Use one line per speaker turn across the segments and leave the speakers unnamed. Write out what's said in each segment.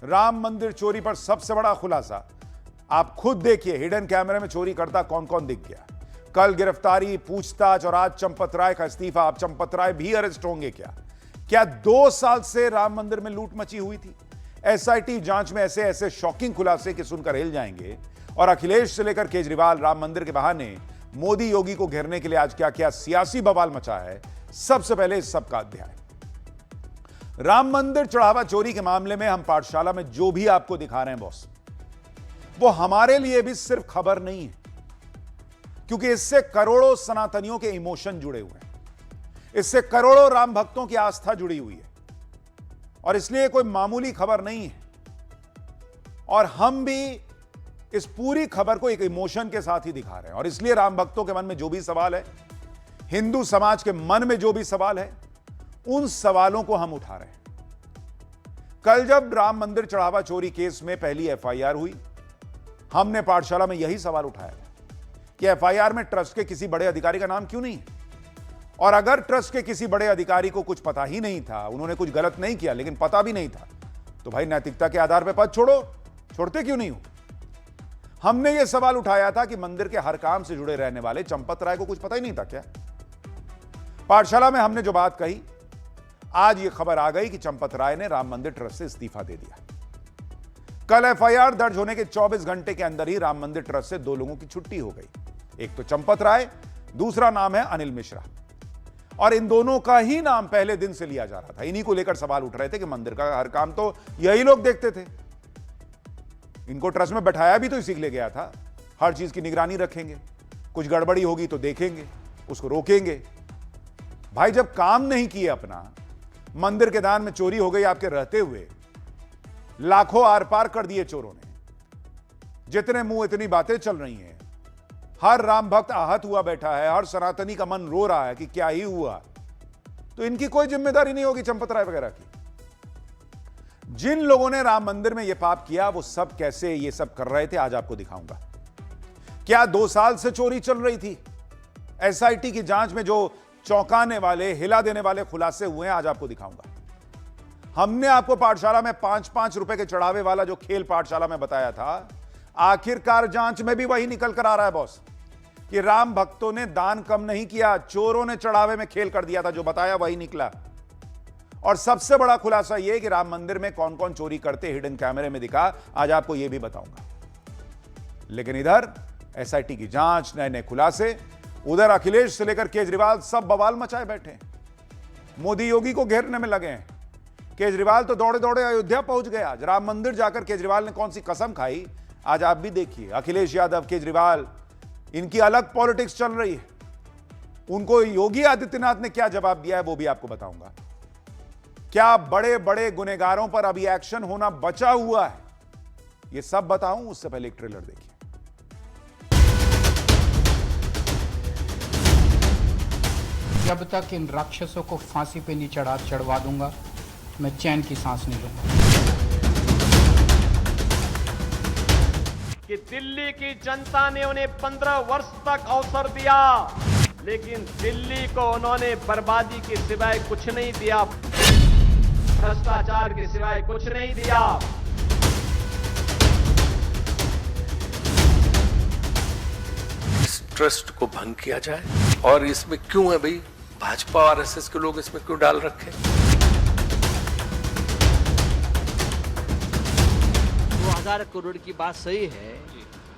राम मंदिर चोरी पर सबसे बड़ा खुलासा। आप खुद देखिए, हिडन कैमरे में चोरी करता कौन कौन दिख गया। कल गिरफ्तारी, पूछताछ और आज चंपत राय का इस्तीफा। अब चंपत राय भी अरेस्ट होंगे क्या? क्या 2 साल से राम मंदिर में लूट मची हुई थी? एसआईटी जांच में ऐसे ऐसे शॉकिंग खुलासे कि सुनकर हिल जाएंगे। और अखिलेश से लेकर केजरीवाल राम मंदिर के बहाने मोदी योगी को घेरने के लिए आज क्या क्या सियासी बवाल मचा है, सबसे पहले इस सब का अध्याय। राम मंदिर चढ़ावा चोरी के मामले में हम पाठशाला में जो भी आपको दिखा रहे हैं बॉस, वो हमारे लिए भी सिर्फ खबर नहीं है, क्योंकि इससे करोड़ों सनातनियों के इमोशन जुड़े हुए हैं, इससे करोड़ों राम भक्तों की आस्था जुड़ी हुई है, और इसलिए कोई मामूली खबर नहीं है। और हम भी इस पूरी खबर को एक इमोशन के साथ ही दिखा रहे हैं। और इसलिए राम भक्तों के मन में जो भी सवाल है, हिंदू समाज के मन में जो भी सवाल है, उन सवालों को हम उठा रहे हैं। कल जब राम मंदिर चढ़ावा चोरी केस में पहली एफआईआर हुई, हमने पाठशाला में यही सवाल उठाया कि एफआईआर में ट्रस्ट के किसी बड़े अधिकारी का नाम क्यों नहीं है? और अगर ट्रस्ट के किसी बड़े अधिकारी को कुछ पता ही नहीं था, उन्होंने कुछ गलत नहीं किया लेकिन पता भी नहीं था, तो भाई नैतिकता के आधार पर पद छोड़ते क्यों नहीं हो? हमने यह सवाल उठाया था कि मंदिर के हर काम से जुड़े रहने वाले चंपत राय को कुछ पता ही नहीं था क्या? पाठशाला में हमने जो बात कही, आज यह खबर आ गई कि चंपत राय ने राम मंदिर ट्रस्ट से इस्तीफा दे दिया। कल एफआईआर दर्ज होने के 24 घंटे के अंदर ही राम मंदिर ट्रस्ट से 2 लोगों की छुट्टी हो गई। एक तो चंपत राय, दूसरा नाम है अनिल मिश्रा। और इन दोनों का ही नाम पहले दिन से लिया जा रहा था। इन्हीं को लेकर सवाल उठ रहे थे कि मंदिर का हर काम तो यही लोग देखते थे, इनको ट्रस्ट में बैठाया भी तो इसी के लिए गया था। हर चीज की निगरानी रखेंगे, कुछ गड़बड़ी होगी तो देखेंगे, उसको रोकेंगे। भाई जब काम नहीं किए अपना, मंदिर के दान में चोरी हो गई आपके रहते हुए, लाखों आर पार कर दिए चोरों ने, जितने मुंह इतनी बातें चल रही हैं, हर राम भक्त आहत हुआ बैठा है, हर सनातनी का मन रो रहा है कि क्या ही हुआ, तो इनकी कोई जिम्मेदारी नहीं होगी चंपत राय वगैरह की। जिन लोगों ने राम मंदिर में यह पाप किया, वो सब कैसे ये सब कर रहे थे, आज आपको दिखाऊंगा। क्या 2 साल से चोरी चल रही थी? एसआईटी की जांच में जो चौंकाने वाले, हिला देने वाले खुलासे हुए हैं, आज आपको दिखाऊंगा। हमने आपको पाठशाला में 5-5 रुपए के चढ़ावे वाला जो खेल पाठशाला में बताया था, आखिरकार जांच में भी वही निकल कर आ रहा है बॉस, कि राम भक्तों ने दान कम नहीं किया, चोरों ने चढ़ावे में खेल कर दिया था। जो बताया वही निकला। और सबसे बड़ा खुलासा यह कि राम मंदिर में कौन कौन चोरी करते हिडन कैमरे में दिखा, आज आपको यह भी बताऊंगा। लेकिन इधर एसआईटी की जांच, नए नए खुलासे, उधर अखिलेश से लेकर केजरीवाल सब बवाल मचाए बैठे हैं, मोदी योगी को घेरने में लगे हैं। केजरीवाल तो दौड़े दौड़े अयोध्या पहुंच गए। आज राम मंदिर जाकर केजरीवाल ने कौन सी कसम खाई, आज आप भी देखिए। अखिलेश यादव, केजरीवाल, इनकी अलग पॉलिटिक्स चल रही है। उनको योगी आदित्यनाथ ने क्या जवाब दिया है वो भी आपको बताऊंगा। क्या बड़े बड़े गुनहगारों पर अभी एक्शन होना बचा हुआ है, ये सब बताऊं उससे पहले एक ट्रेलर देखिए।
जब तक इन राक्षसों को फांसी पे नहीं चढ़वा दूंगा, मैं चैन की सांस नहीं लूंगा।
कि दिल्ली की जनता ने उन्हें 15 वर्ष तक अवसर दिया, लेकिन दिल्ली को उन्होंने बर्बादी के सिवाय कुछ नहीं दिया, भ्रष्टाचार के सिवाय कुछ नहीं दिया।
इस ट्रस्ट को भंग किया जाए। और इसमें क्यों है भाई, भाजपा और आरएसएस के लोग इसमें क्यों डाल रखे?
2000 करोड़ की बात सही है,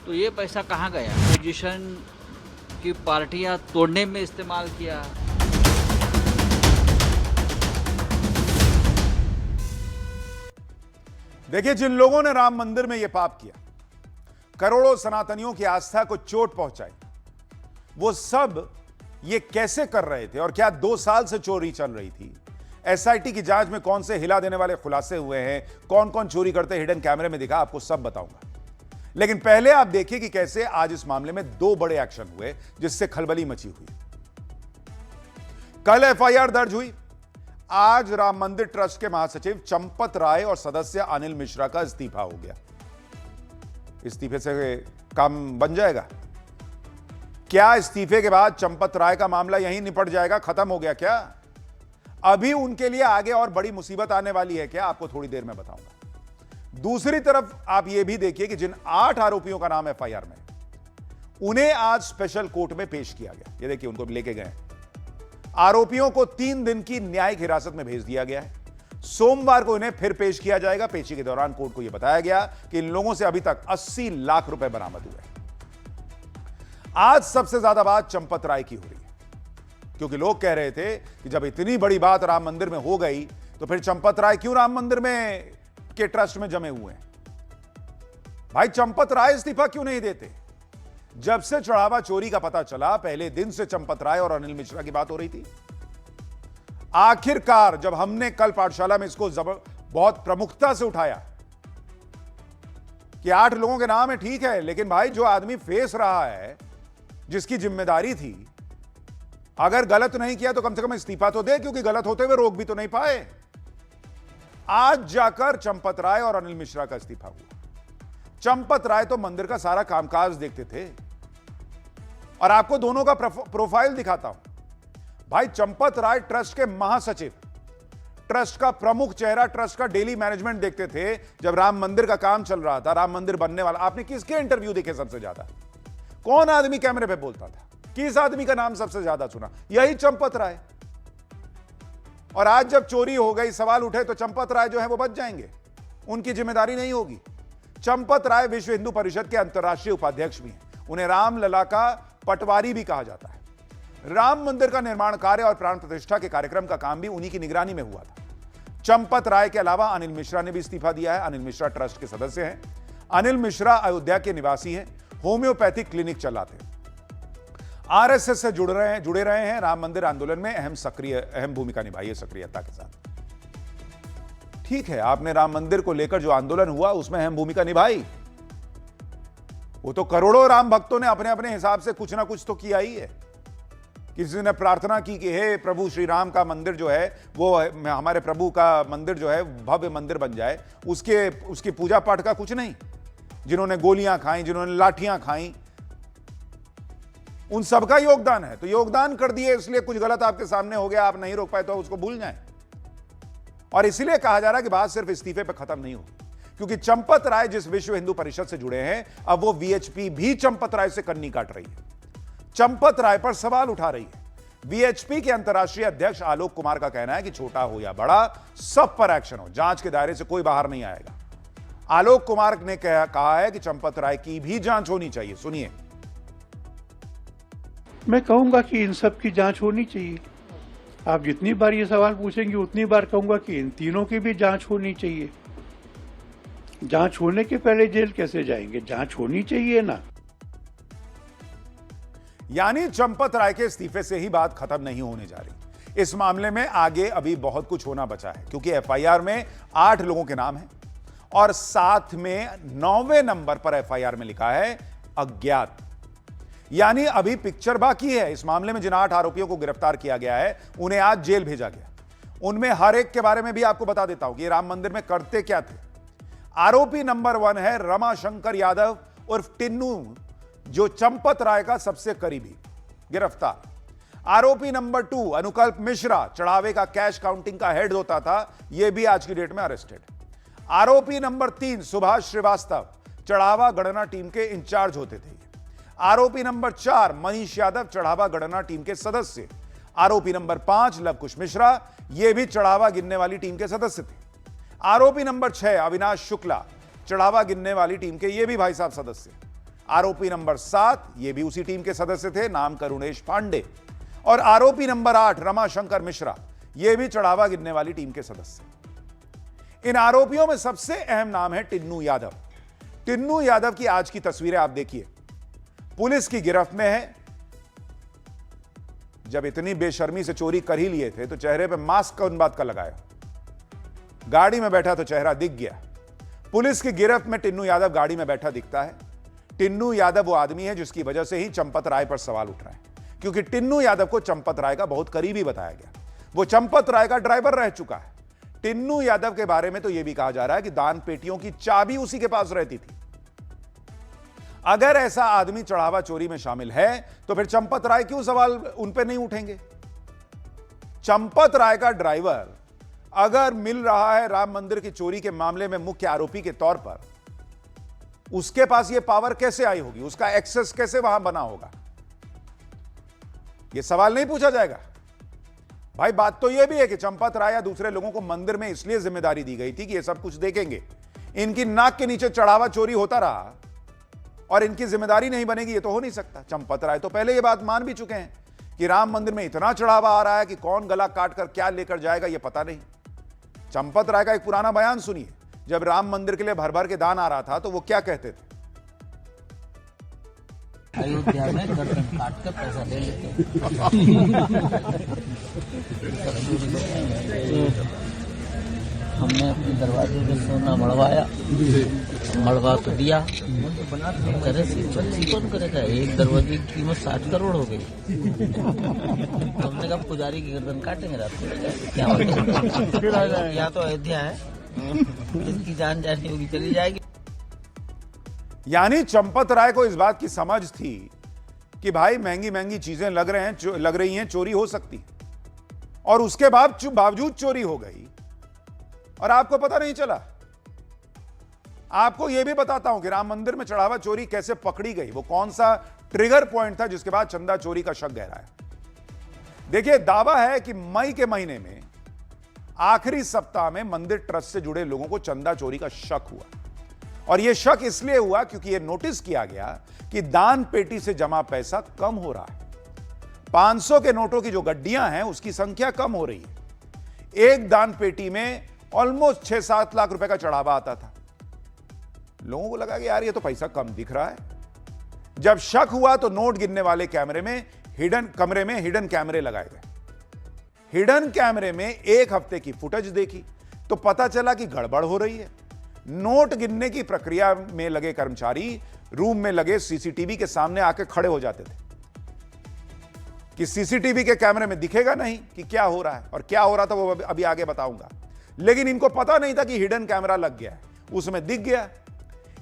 तो ये पैसा कहाँ गया? पोजीशन की पार्टियां तोड़ने में इस्तेमाल किया।
देखिए, जिन लोगों ने राम मंदिर में यह पाप किया, करोड़ों सनातनियों की आस्था को चोट पहुंचाई, वो सब ये कैसे कर रहे थे? और क्या 2 साल से चोरी चल रही थी? एसआईटी की जांच में कौन से हिला देने वाले खुलासे हुए हैं, कौन कौन चोरी करते हिडन कैमरे में दिखा, आपको सब बताऊंगा। लेकिन पहले आप देखिए कि कैसे आज इस मामले में 2 बड़े एक्शन हुए जिससे खलबली मची हुई। कल एफआईआर दर्ज हुई, आज राम मंदिर ट्रस्ट के महासचिव चंपत राय और सदस्य अनिल मिश्रा का इस्तीफा हो गया। इस्तीफे से काम बन जाएगा क्या? इस्तीफे के बाद चंपत राय का मामला यहीं निपट जाएगा, खत्म हो गया क्या? अभी उनके लिए आगे और बड़ी मुसीबत आने वाली है क्या? आपको थोड़ी देर में बताऊंगा। दूसरी तरफ आप यह भी देखिए कि जिन 8 आरोपियों का नाम एफआईआर में, उन्हें आज स्पेशल कोर्ट में पेश किया गया। ये देखिए, उनको लेके गए। आरोपियों को 3 दिन की न्यायिक हिरासत में भेज दिया गया है। सोमवार को इन्हें फिर पेश किया जाएगा। पेशी के दौरान कोर्ट को यह बताया गया कि इन लोगों से अभी तक 80 लाख रुपए बरामद हुए। आज सबसे ज्यादा बात चंपत राय की हो रही है, क्योंकि लोग कह रहे थे कि जब इतनी बड़ी बात राम मंदिर में हो गई तो फिर चंपत राय क्यों राम मंदिर में के ट्रस्ट में जमे हुए हैं। भाई, चंपत राय इस्तीफा क्यों नहीं देते? जब से चढ़ावा चोरी का पता चला, पहले दिन से चंपत राय और अनिल मिश्रा की बात हो रही थी। आखिरकार जब हमने कल पाठशाला में इसको बहुत प्रमुखता से उठाया कि 8 लोगों के नाम है, ठीक है, लेकिन भाई जो आदमी फेस रहा है, जिसकी जिम्मेदारी थी, अगर गलत नहीं किया तो कम से कम इस्तीफा तो दे, क्योंकि गलत होते हुए रोक भी तो नहीं पाए। आज जाकर चंपत राय और अनिल मिश्रा का इस्तीफा हुआ। चंपत राय तो मंदिर का सारा कामकाज देखते थे, और आपको दोनों का प्रोफाइल दिखाता हूं। भाई, चंपत राय ट्रस्ट के महासचिव, ट्रस्ट का प्रमुख चेहरा, ट्रस्ट का डेली मैनेजमेंट देखते थे। जब राम मंदिर का काम चल रहा था, राम मंदिर बनने वाला, आपने किसके इंटरव्यू देखे सबसे ज्यादा? कौन आदमी कैमरे पे बोलता था? किस आदमी का नाम सबसे ज्यादा सुना? यही चंपत राय। और आज जब चोरी हो गई, सवाल उठे, तो चंपत राय जो है वो बच जाएंगे, उनकी जिम्मेदारी नहीं होगी। चंपत राय विश्व हिंदू परिषद के अंतर्राष्ट्रीय उपाध्यक्ष भी हैं। उन्हें रामलला का पटवारी भी कहा जाता है। राम मंदिर का निर्माण कार्य और प्राण प्रतिष्ठा के कार्यक्रम का काम भी उन्हीं की निगरानी में हुआ था। चंपत राय के अलावा अनिल मिश्रा ने भी इस्तीफा दिया है। अनिल मिश्रा ट्रस्ट के सदस्य हैं। अनिल मिश्रा अयोध्या के निवासी हैं, होम्योपैथिक क्लिनिक चलाते हैं, आरएसएस से जुड़े रहे हैं, राम मंदिर आंदोलन में अहम भूमिका निभाई है सक्रियता के साथ। ठीक है, आपने राम मंदिर को लेकर जो आंदोलन हुआ उसमें अहम भूमिका निभाई। वो तो करोड़ों राम भक्तों ने अपने अपने हिसाब से कुछ ना कुछ तो किया ही है। किसी ने प्रार्थना की कि हे प्रभु श्री राम का मंदिर जो है वो हमारे प्रभु का मंदिर जो है भव्य मंदिर बन जाए, उसकी पूजा पाठ का कुछ नहीं। जिन्होंने गोलियां खाई, जिन्होंने लाठियां खाई, उन सबका योगदान है। तो योगदान कर दिए, इसलिए कुछ गलत आपके सामने हो गया, आप नहीं रोक पाए, तो उसको भूल जाएं। और इसीलिए कहा जा रहा है कि बात सिर्फ इस्तीफे पे खत्म नहीं होगी, क्योंकि चंपत राय जिस विश्व हिंदू परिषद से जुड़े हैं, अब वो वीएचपी भी चंपत राय से कन्नी काट रही है, चंपत राय पर सवाल उठा रही है। वीएचपी के अंतर्राष्ट्रीय अध्यक्ष आलोक कुमार का कहना है कि छोटा हो या बड़ा, सब पर एक्शन हो, जांच के दायरे से कोई बाहर नहीं आएगा। आलोक कुमार ने कहा है कि चंपत राय की भी जांच होनी चाहिए। सुनिए।
मैं कहूंगा कि इन सब की जांच होनी चाहिए। आप जितनी बार ये सवाल पूछेंगे उतनी बार कहूंगा कि इन तीनों की भी जांच होनी चाहिए। जांच होने के पहले जेल कैसे जाएंगे? जांच होनी चाहिए ना।
यानी चंपत राय के इस्तीफे से ही बात खत्म नहीं होने जा रही। इस मामले में आगे अभी बहुत कुछ होना बचा है, क्योंकि एफआईआर में 8 लोगों के नाम हैं और साथ में 9वें नंबर पर एफआईआर में लिखा है अज्ञात। यानी अभी पिक्चर बाकी है। इस मामले में जिन 8 आरोपियों को गिरफ्तार किया गया है, उन्हें आज जेल भेजा गया। उनमें हर एक के बारे में भी आपको बता देता हूं कि राम मंदिर में करते क्या थे। आरोपी नंबर 1 है रमाशंकर यादव उर्फ टिन्नू, जो चंपत राय का सबसे करीबी, गिरफ्तार। आरोपी नंबर 2 अनुकल्प मिश्रा, चढ़ावे का कैश काउंटिंग का हेड होता था, यह भी आज की डेट में अरेस्टेड। आरोपी नंबर 3 सुभाष श्रीवास्तव, चढ़ावा गणना टीम के इंचार्ज होते थे। आरोपी नंबर 4 मनीष यादव, चढ़ावा गणना टीम के सदस्य। आरोपी नंबर 5 लवकुश मिश्रा, यह भी चढ़ावा गिनने वाली टीम के सदस्य थे। आरोपी नंबर 6 अविनाश शुक्ला, चढ़ावा गिनने वाली टीम के ये भी भाई साहब सदस्य। आरोपी नंबर 7 ये भी उसी टीम के सदस्य थे, नाम करुणेश पांडे। और आरोपी नंबर 8 रमाशंकर मिश्रा, ये भी चढ़ावा गिनने वाली टीम के सदस्य। इन आरोपियों में सबसे अहम नाम है टिन्नू यादव। टिन्नू यादव की आज की तस्वीरें आप देखिए, पुलिस की गिरफ्त में है। जब इतनी बेशर्मी से चोरी कर ही लिए थे तो चेहरे पे मास्क कौन बात का लगाया? गाड़ी में बैठा तो चेहरा दिख गया। पुलिस की गिरफ्त में टिन्नू यादव गाड़ी में बैठा दिखता है। टिन्नू यादव वो आदमी है जिसकी वजह से ही चंपत राय पर सवाल उठ रहा है, क्योंकि टिन्नू यादव को चंपत राय का बहुत करीबी बताया गया। वो चंपत राय का ड्राइवर रह चुका है। टिन्नू यादव के बारे में तो यह भी कहा जा रहा है कि दान पेटियों की चाबी उसी के पास रहती थी। अगर ऐसा आदमी चढ़ावा चोरी में शामिल है तो फिर चंपत राय क्यों सवाल उन पर नहीं उठेंगे? चंपत राय का ड्राइवर अगर मिल रहा है राम मंदिर की चोरी के मामले में मुख्य आरोपी के तौर पर, उसके पास यह पावर कैसे आई होगी, उसका एक्सेस कैसे वहां बना होगा? यह सवाल नहीं पूछा जाएगा। भाई बात तो यह भी है कि चंपत राय या दूसरे लोगों को मंदिर में इसलिए जिम्मेदारी दी गई थी कि यह सब कुछ देखेंगे, इनकी नाक के नीचे चढ़ावा चोरी होता रहा और इनकी जिम्मेदारी नहीं बनेगी, यह तो हो नहीं सकता। चंपत राय तो पहले यह बात मान भी चुके हैं कि राम मंदिर में इतना चढ़ावा आ रहा है कि कौन गला काट कर क्या लेकर जाएगा यह पता नहीं। चंपत राय का एक पुराना बयान सुनिए, जब राम मंदिर के लिए भर भर के दान आ रहा था तो वो क्या कहते थे?
अयोध्या में गर्दन काट कर पैसा ले लेते हैं। हमने अपने दरवाजे में सोना मड़वाया, मड़वा तो दिया, करे बच्ची कौन करेगा? एक दरवाजे की कीमत 60 करोड़ हो गई। हमने कहा पुजारी की गर्दन काटेंगे रात को, क्या होगा? यहाँ तो अयोध्या है, जिसकी जान जानी होगी चली जाएगी।
यानी चंपत राय को इस बात की समझ थी कि भाई महंगी महंगी चीजें लग रही हैं, चोरी हो सकती है, और उसके बावजूद चोरी हो गई और आपको पता नहीं चला। आपको यह भी बताता हूं कि राम मंदिर में चढ़ावा चोरी कैसे पकड़ी गई, वो कौन सा ट्रिगर पॉइंट था जिसके बाद चंदा चोरी का शक गहराया। देखिए, दावा है कि मई के महीने में आखिरी सप्ताह में मंदिर ट्रस्ट से जुड़े लोगों को चंदा चोरी का शक हुआ, और यह शक इसलिए हुआ क्योंकि यह नोटिस किया गया कि दान पेटी से जमा पैसा कम हो रहा है। 500 के नोटों की जो गड्डियां हैं उसकी संख्या कम हो रही है। एक दान पेटी में ऑलमोस्ट 6-7 लाख रुपए का चढ़ावा आता था। लोगों को लगा कि यार ये तो पैसा कम दिख रहा है। जब शक हुआ तो नोट गिनने वाले कमरे में हिडन कैमरे लगाए गए। हिडन कैमरे में एक हफ्ते की फुटेज देखी तो पता चला कि गड़बड़ हो रही है। नोट गिनने की प्रक्रिया में लगे कर्मचारी रूम में लगे सीसीटीवी के सामने आके खड़े हो जाते थे कि सीसीटीवी के कैमरे में दिखेगा नहीं कि क्या हो रहा है, और क्या हो रहा था वो अभी आगे बताऊंगा। लेकिन इनको पता नहीं था कि हिडन कैमरा लग गया है, उसमें दिख गया।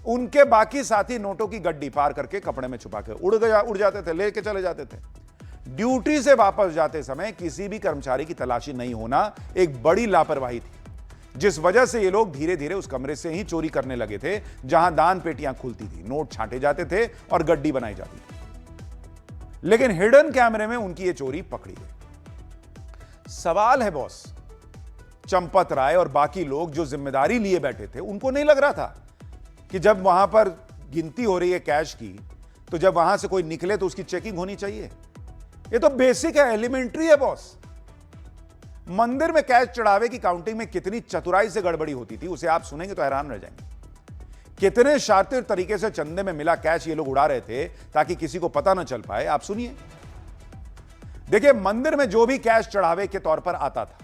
उनके बाकी साथी नोटों की गड्डी पार करके कपड़े में छुपा के उड़ जाते थे, लेके चले जाते थे। ड्यूटी से वापस जाते समय किसी भी कर्मचारी की तलाशी नहीं होना एक बड़ी लापरवाही थी, जिस वजह से ये लोग धीरे धीरे उस कमरे से ही चोरी करने लगे थे जहां दान पेटियां खुलती थी, नोट छांटे जाते थे और गड्डी बनाई जाती थी। लेकिन हिडन कैमरे में उनकी ये चोरी पकड़ी गई। सवाल है बॉस, चंपत राय और बाकी लोग जो जिम्मेदारी लिए बैठे थे, उनको नहीं लग रहा था कि जब वहां पर गिनती हो रही है कैश की, तो जब वहां से कोई निकले तो उसकी चेकिंग होनी चाहिए। ये तो बेसिक है, एलिमेंट्री है बॉस। मंदिर में कैश चढ़ावे की काउंटिंग में कितनी चतुराई से गड़बड़ी होती थी उसे आप सुनेंगे तो हैरान रह जाएंगे। कितने शातिर तरीके से चंदे में मिला कैश ये लोग उड़ा रहे थे ताकि किसी को पता ना चल पाए, आप सुनिए। देखिए, मंदिर में जो भी कैश चढ़ावे के तौर पर आता था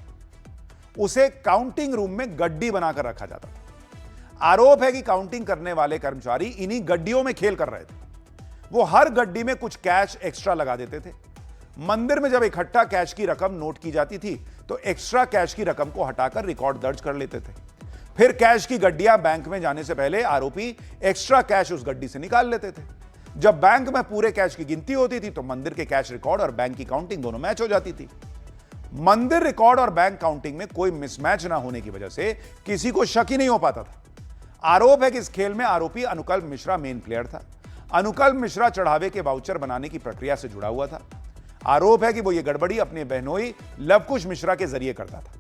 उसे काउंटिंग रूम में गड्डी बनाकर रखा जाता था। आरोप है कि काउंटिंग करने वाले कर्मचारी इन्हीं गड्डियों में खेल कर रहे थे। वो हर गड्डी में कुछ कैश एक्स्ट्रा लगा देते थे। मंदिर में जब इकट्ठा कैश की रकम नोट की जाती थी तो एक्स्ट्रा कैश की रकम को हटाकर रिकॉर्ड दर्ज कर लेते थे। फिर कैश की गड्डियां बैंक में जाने से पहले आरोपी एक्स्ट्रा कैश उस गड्डी से निकाल लेते थे। जब बैंक में पूरे कैश की गिनती होती थी तो मंदिर के कैश रिकॉर्ड और बैंक की काउंटिंग दोनों मैच हो जाती थी। मंदिर रिकॉर्ड और बैंक काउंटिंग में कोई मिसमैच ना होने की वजह से किसी को शक ही नहीं हो पाता था। आरोप है कि इस खेल में आरोपी अनुकल्प मिश्रा मेन प्लेयर था। अनुकल्प मिश्रा चढ़ावे के वाउचर बनाने की प्रक्रिया से जुड़ा हुआ था। आरोप है कि वो ये गड़बड़ी अपने बहनोई लवकुश मिश्रा के जरिए करता था।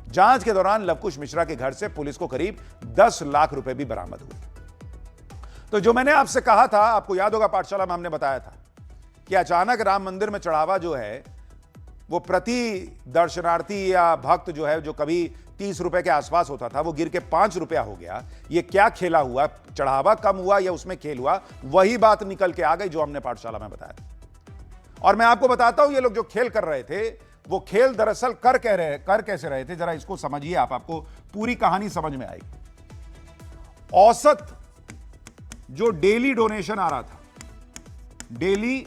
जांच के दौरान लवकुश मिश्रा के घर से पुलिस को करीब 10 लाख रुपए भी बरामद हुए। तो जो मैंने आपसे कहा था, आपको याद होगा पाठशाला में हमने बताया था कि अचानक राम मंदिर में चढ़ावा जो है वो प्रति दर्शनार्थी या भक्त जो है, जो कभी 30 रुपए के आसपास होता था, वो गिर के 5 रुपया हो गया। ये क्या खेला हुआ, चढ़ावा कम हुआ या उसमें खेल हुआ, वही बात निकल के आ गई जो हमने पाठशाला में बताया था। और मैं आपको बताता हूं ये लोग जो खेल कर रहे थे वो खेल दरअसल कर कैसे रहे थे, जरा इसको समझिए आपको पूरी कहानी समझ में आएगी। औसत जो डेली डोनेशन आ रहा था, डेली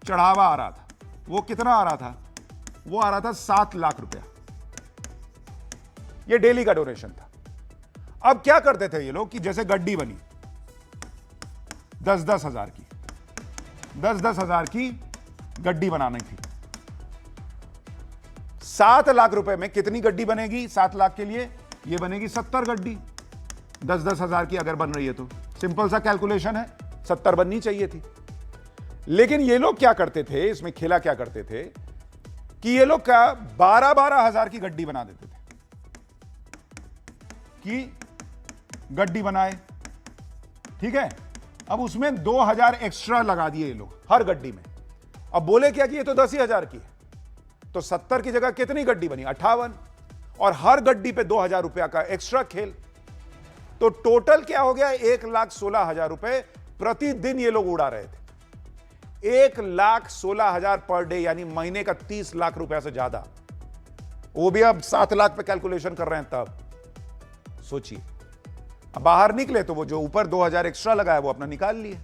चढ़ावा आ रहा था, वो कितना आ रहा था? वो आ रहा था 7 लाख रुपया। ये डेली का डोनेशन था। अब क्या करते थे ये लोग कि जैसे गड्डी बनी 10-10 हजार की, 10-10 हजार की गड्डी बनानी थी। 7 लाख रुपए में कितनी गड्डी बनेगी? 7 लाख के लिए ये बनेगी 70 गड्डी, 10-10 हजार की अगर बन रही है तो सिंपल सा कैलकुलेशन है, 70 बननी चाहिए थी। लेकिन ये लोग क्या करते थे, इसमें खेला क्या करते थे कि ये लोग क्या 12-12 हजार की गड्डी बना देते थे कि गड्डी बनाए, ठीक है। अब उसमें 2000 एक्स्ट्रा लगा दिए ये लोग हर गड्डी में। अब बोले क्या कि ये तो 10 ही हजार की है, तो 70 की जगह कितनी गड्डी बनी? 58, और हर गड्डी पे 2000 रुपया का एक्स्ट्रा खेल। तो टोटल क्या हो गया? 1,16,000 रुपए प्रतिदिन ये लोग उड़ा रहे थे। 1,16,000 पर डे, यानी महीने का 30 लाख रुपया से ज्यादा। वो भी अब 7 लाख पे कैलकुलेशन कर रहे हैं। तब सोचिए, अब बाहर निकले तो वो जो ऊपर 2000 एक्स्ट्रा लगा है वो अपना निकाल लिए।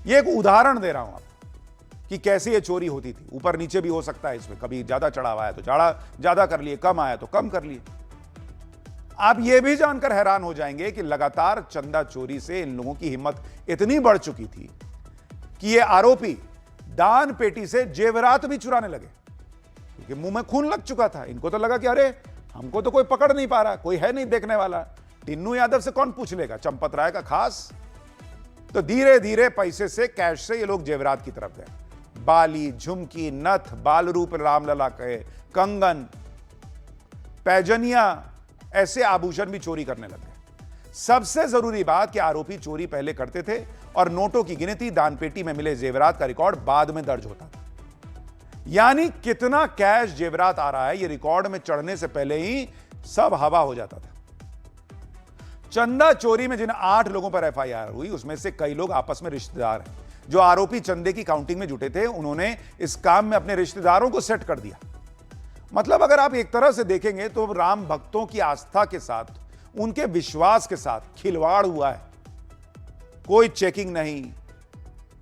ये एक उदाहरण दे रहा हूं आपको कि कैसे ये चोरी होती थी। ऊपर नीचे भी हो सकता है इसमें, कभी ज्यादा चढ़ावा आया तो ज्यादा कर लिए, कम आया तो कम कर लिए। आप ये भी जानकर हैरान हो जाएंगे कि लगातार चंदा चोरी से इन लोगों की हिम्मत इतनी बढ़ चुकी थी कि ये आरोपी दान पेटी से जेवरात भी चुराने लगे, क्योंकि मुंह में खून लग चुका था। इनको तो लगा कि अरे हमको तो कोई पकड़ नहीं पा रहा, कोई है नहीं देखने वाला, टिन्नू यादव से कौन पूछ लेगा, चंपत राय का खास। तो धीरे धीरे पैसे से, कैश से ये लोग जेवरात की तरफ गए। बाली, झुमकी, नथ, बाल रूप रामलला के कंगन, पैजनिया, ऐसे आभूषण भी चोरी करने लग गए। सबसे जरूरी बात कि आरोपी चोरी पहले करते थे और नोटों की गिनती, दानपेटी में मिले जेवरात का रिकॉर्ड बाद में दर्ज होता था। यानी कितना कैश जेवरात आ रहा है, ये रिकॉर्ड में चढ़ने से पहले ही सब हवा हो जाता था। चंदा चोरी में जिन 8 लोगों पर एफआईआर हुई, उसमें से कई लोग आपस में रिश्तेदार हैं। जो आरोपी चंदे की काउंटिंग में जुटे थे, उन्होंने इस काम में अपने रिश्तेदारों को सेट कर दिया। मतलब अगर आप एक तरह से देखेंगे तो राम भक्तों की आस्था के साथ, उनके विश्वास के साथ खिलवाड़ हुआ है। कोई चेकिंग नहीं,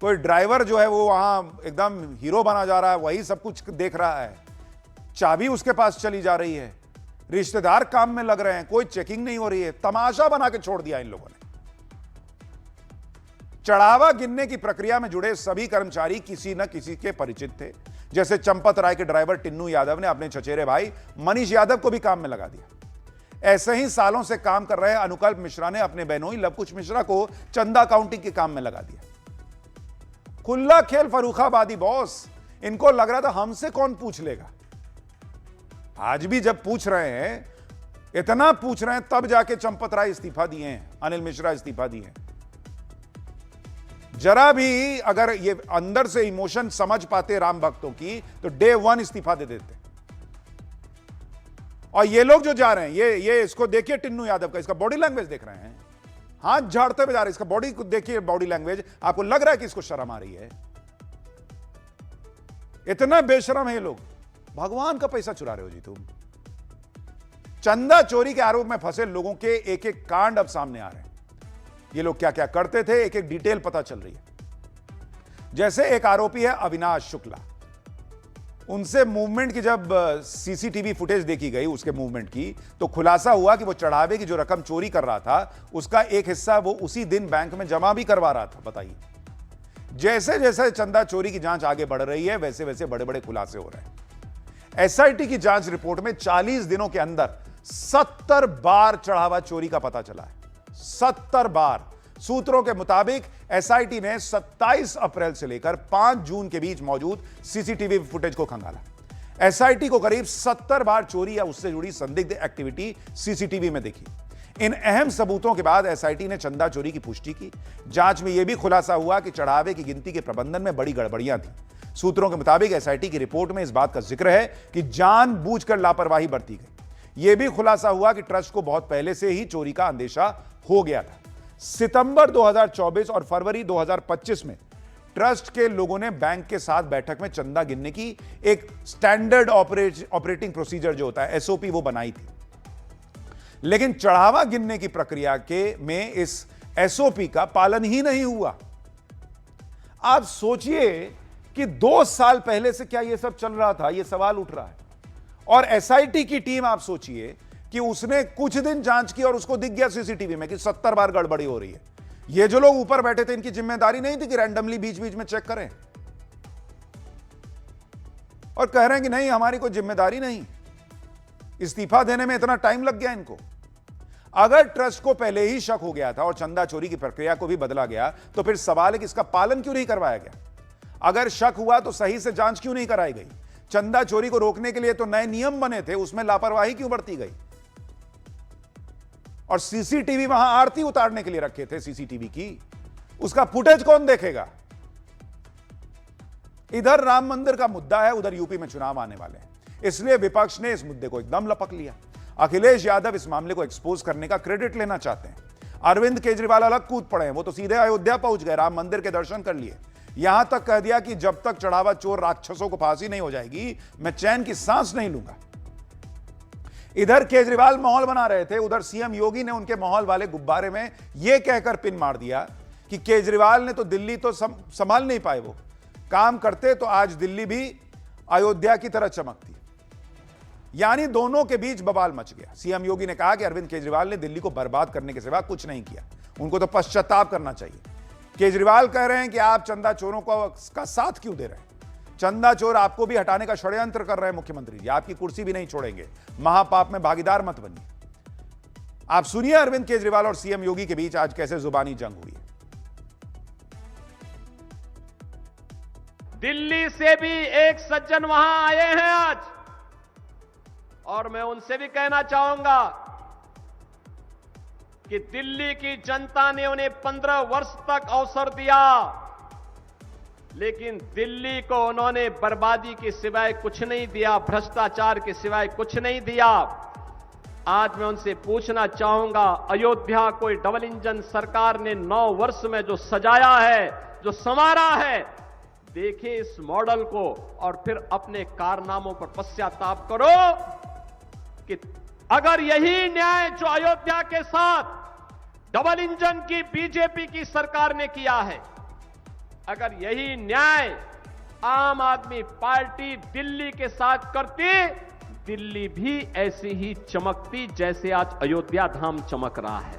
कोई ड्राइवर जो है वो वहां एकदम हीरो बना जा रहा है, वही सब कुछ देख रहा है, चाबी उसके पास चली जा रही है, रिश्तेदार काम में लग रहे हैं, कोई चेकिंग नहीं हो रही है। तमाशा बना के छोड़ दिया इन लोगों ने। चढ़ावा गिनने की प्रक्रिया में जुड़े सभी कर्मचारी किसी न किसी के परिचित थे। जैसे चंपत राय के ड्राइवर टिन्नू यादव ने अपने चचेरे भाई मनीष यादव को भी काम में लगा दिया। ऐसे ही सालों से काम कर रहे अनुकल्प मिश्रा ने अपने बहनोई लवकुश मिश्रा को चंदा काउंटिंग के काम में लगा दिया। खुला खेल फर्रुखाबादी बॉस। इनको लग रहा था हमसे कौन पूछ लेगा। आज भी जब पूछ रहे हैं, इतना पूछ रहे हैं, तब जाके चंपत राय इस्तीफा दिए हैं, अनिल मिश्रा इस्तीफा दिए हैं। जरा भी अगर ये अंदर से इमोशन समझ पाते राम भक्तों की, तो डे 1 इस्तीफा दे देते। और ये लोग जो जा रहे हैं, ये इसको देखिए, टिन्नू यादव का, इसका बॉडी लैंग्वेज देख रहे हैं, हाथ झाड़ते हुए जा रहे हैं। इसका बॉडी को देखिए, बॉडी लैंग्वेज, आपको लग रहा है कि इसको शर्म आ रही है। इतना बेशरम है ये लोग। भगवान का पैसा चुरा रहे हो जी तुम। चंदा चोरी के आरोप में फंसे लोगों के एक एक कांड अब सामने आ रहे हैं। ये लोग क्या क्या करते थे, एक एक डिटेल पता चल रही है। जैसे एक आरोपी है अविनाश शुक्ला। उनसे मूवमेंट की जब सीसीटीवी फुटेज देखी गई उसके मूवमेंट की, तो खुलासा हुआ कि वो चढ़ावे की जो रकम चोरी कर रहा था, उसका एक हिस्सा वो उसी दिन बैंक में जमा भी करवा रहा था। बताइए, जैसे जैसे चंदा चोरी की जांच आगे बढ़ रही है, वैसे वैसे बड़े बड़े खुलासे हो रहे हैं। एसआईटी की जांच रिपोर्ट में 40 दिनों के अंदर 70 बार चढ़ावा चोरी का पता चला है। 70 बार। सूत्रों के मुताबिक एसआईटी ने 27 अप्रैल से लेकर 5 जून के बीच मौजूद सीसीटीवी फुटेज को खंगाला। एसआईटी को करीब 70 बार चोरी या उससे जुड़ी संदिग्ध एक्टिविटी सीसीटीवी में देखी। इन अहम सबूतों के बाद एसआईटी ने चंदा चोरी की पुष्टि की। जांच में यह भी खुलासा हुआ कि चढ़ावे की गिनती के प्रबंधन में बड़ी गड़बड़ियां थी। सूत्रों के मुताबिक एसआईटी की रिपोर्ट में इस बात का जिक्र है कि जानबूझकर लापरवाही बरती गई। यह भी खुलासा हुआ कि ट्रस्ट को बहुत पहले से ही चोरी का अंदेशा हो गया था। सितंबर 2024 और फरवरी 2025 में ट्रस्ट के लोगों ने बैंक के साथ बैठक में चंदा गिनने की एक स्टैंडर्ड ऑपरेटिंग प्रोसीजर जो होता है, एसओपी, वो बनाई थी। लेकिन चढ़ावा गिनने की प्रक्रिया में इस एसओपी का पालन ही नहीं हुआ। आप सोचिए कि 2 साल पहले से क्या यह सब चल रहा था, यह सवाल उठ रहा है। और एसआईटी की टीम, आप सोचिए कि उसने कुछ दिन जांच की और उसको दिख गया सीसीटीवी में कि 70 बार गड़बड़ी हो रही है। ये जो लोग ऊपर बैठे थे, इनकी जिम्मेदारी नहीं थी कि रैंडमली बीच बीच में चेक करें। और कह रहे हैं कि नहीं हमारी कोई जिम्मेदारी नहीं, इस्तीफा देने में इतना टाइम लग गया इनको। अगर ट्रस्ट को पहले ही शक हो गया था और चंदा चोरी की प्रक्रिया को भी बदला गया, तो फिर सवाल है कि इसका पालन क्यों नहीं करवाया गया? अगर शक हुआ तो सही से जांच क्यों नहीं कराई गई? चंदा चोरी को रोकने के लिए तो नए नियम बने थे, उसमें लापरवाही क्यों बरती गई? और सीसीटीवी वहां आरती उतारने के लिए रखे थे सीसीटीवी की, उसका फुटेज कौन देखेगा? इधर राम मंदिर का मुद्दा है, उधर यूपी में चुनाव आने वाले हैं, इसलिए विपक्ष ने इस मुद्दे को एकदम लपक लिया। अखिलेश यादव इस मामले को एक्सपोज करने का क्रेडिट लेना चाहते हैं। अरविंद केजरीवाल अलग कूद पड़े हैं, वो तो सीधे अयोध्या पहुंच गए, राम मंदिर के दर्शन कर लिए, यहां तक कह दिया कि जब तक चढ़ावा चोर राक्षसों को फांसी नहीं हो जाएगी मैं चैन की सांस नहीं लूंगा। इधर केजरीवाल माहौल बना रहे थे, उधर सीएम योगी ने उनके माहौल वाले गुब्बारे में यह कहकर पिन मार दिया कि केजरीवाल ने तो दिल्ली तो संभाल नहीं पाए, वो काम करते तो आज दिल्ली भी अयोध्या की तरह चमकती। यानी दोनों के बीच बवाल मच गया। सीएम योगी ने कहा कि अरविंद केजरीवाल ने दिल्ली को बर्बाद करने के सिवा कुछ नहीं किया, उनको तो पश्चाताप करना चाहिए। केजरीवाल कह रहे हैं कि आप चंदा चोरों का साथ क्यों दे रहे हैं? चंदा चोर आपको भी हटाने का षड्यंत्र कर रहे हैं मुख्यमंत्री जी, आपकी कुर्सी भी नहीं छोड़ेंगे, महापाप में भागीदार मत बनिए। आप सुनिए अरविंद केजरीवाल और सीएम योगी के बीच आज कैसे जुबानी जंग हुई है।
दिल्ली से भी एक सज्जन वहां आए हैं आज, और मैं उनसे भी कहना चाहूंगा कि दिल्ली की जनता ने उन्हें 15 वर्ष तक अवसर दिया, लेकिन दिल्ली को उन्होंने बर्बादी के सिवाय कुछ नहीं दिया, भ्रष्टाचार के सिवाय कुछ नहीं दिया। आज मैं उनसे पूछना चाहूंगा, अयोध्या कोई डबल इंजन सरकार ने 9 वर्ष में जो सजाया है, जो संवारा है, देखिए इस मॉडल को और फिर अपने कारनामों पर पश्चाताप करो कि अगर यही न्याय जो अयोध्या के साथ डबल इंजन की बीजेपी की सरकार ने किया है, अगर यही न्याय आम आदमी पार्टी दिल्ली के साथ करती, दिल्ली भी ऐसी ही चमकती जैसे आज अयोध्या धाम चमक रहा है।